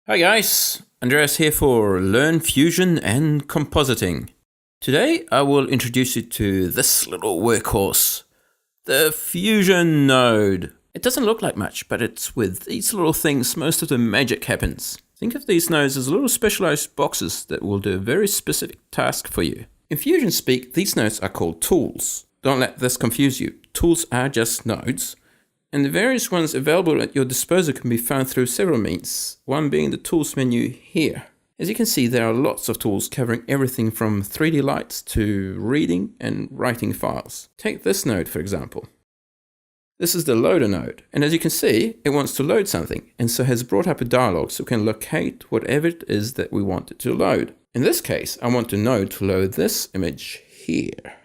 Hi guys, Andreas here for Learn Fusion and Compositing. Today I will introduce you to this little workhorse, the Fusion node. It doesn't look like much, but it's with these little things most of the magic happens. Think of these nodes as little specialized boxes that will do a very specific task for you. In Fusion speak, these nodes are called tools. Don't let this confuse you. Tools are just nodes. And the various ones available at your disposal can be found through several means, one being the tools menu here. As you can see, there are lots of tools covering everything from 3D lights to reading and writing files. Take this node for example. This is the loader node, and as you can see, it wants to load something, and so has brought up a dialog so we can locate whatever it is that we want it to load. In this case, I want the node to load this image here.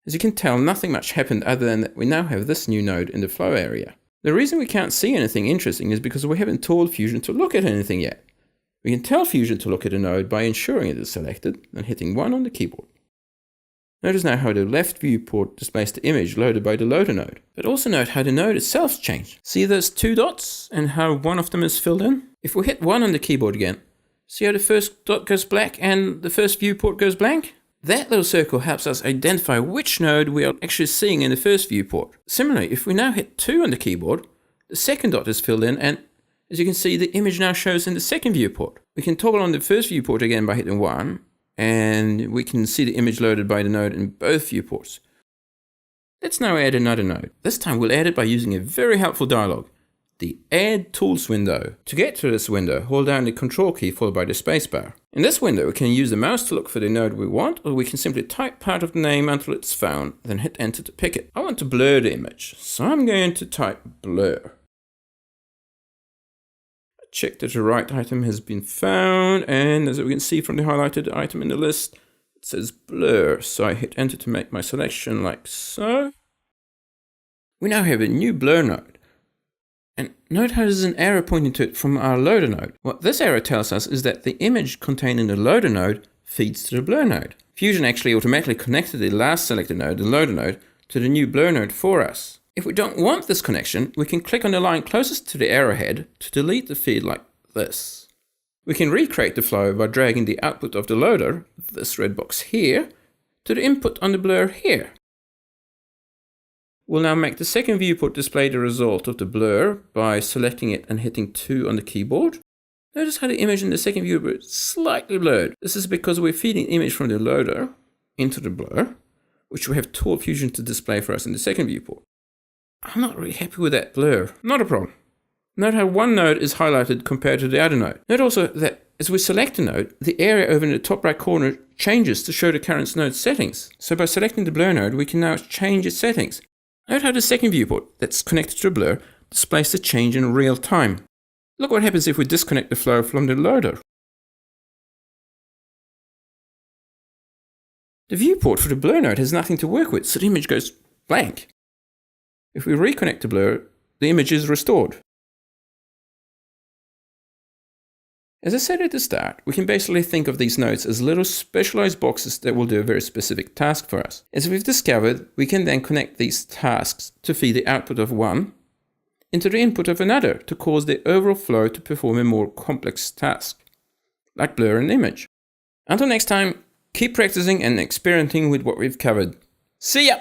As you can tell, nothing much happened other than that we now have this new node in the flow area. The reason we can't see anything interesting is because we haven't told Fusion to look at anything yet. We can tell Fusion to look at a node by ensuring it is selected and hitting 1 on the keyboard. Notice now how the left viewport displays the image loaded by the loader node. But also note how the node itself changed. See those 2 dots and how one of them is filled in? If we hit 1 on the keyboard again, see how the first dot goes black and the first viewport goes blank? That little circle helps us identify which node we are actually seeing in the first viewport. Similarly, if we now hit 2 on the keyboard, the second dot is filled in and, as you can see, the image now shows in the second viewport. We can toggle on the first viewport again by hitting 1, and we can see the image loaded by the node in both viewports. Let's now add another node. This time we'll add it by using a very helpful dialog, the Add Tools window. To get to this window, hold down the Control key followed by the spacebar. In this window, we can use the mouse to look for the node we want, or we can simply type part of the name until it's found, then hit Enter to pick it. I want to blur the image, so I'm going to type blur. Check that the right item has been found, and as we can see from the highlighted item in the list, it says blur, so I hit Enter to make my selection like so. We now have a new blur node. And note how there's an arrow pointing to it from our loader node. What this arrow tells us is that the image contained in the loader node feeds to the blur node. Fusion actually automatically connected the last selected node, the loader node, to the new blur node for us. If we don't want this connection, we can click on the line closest to the arrowhead to delete the feed like this. We can recreate the flow by dragging the output of the loader, this red box here, to the input on the blur here. We'll now make the second viewport display the result of the blur by selecting it and hitting 2 on the keyboard. Notice how the image in the second viewport is slightly blurred. This is because we're feeding image from the loader into the blur, which we have told Fusion to display for us in the second viewport. I'm not really happy with that blur. Not a problem. Note how one node is highlighted compared to the other node. Note also that as we select a node, the area over in the top right corner changes to show the current node's settings. So by selecting the blur node, we can now change its settings. Note how the second viewport that's connected to the blur displays the change in real time. Look what happens if we disconnect the flow from the loader. The viewport for the blur node has nothing to work with, so the image goes blank. If we reconnect the blur, the image is restored. As I said at the start, we can basically think of these nodes as little specialized boxes that will do a very specific task for us. As we've discovered, we can then connect these tasks to feed the output of one into the input of another to cause the overall flow to perform a more complex task, like blur an image. Until next time, keep practicing and experimenting with what we've covered. See ya!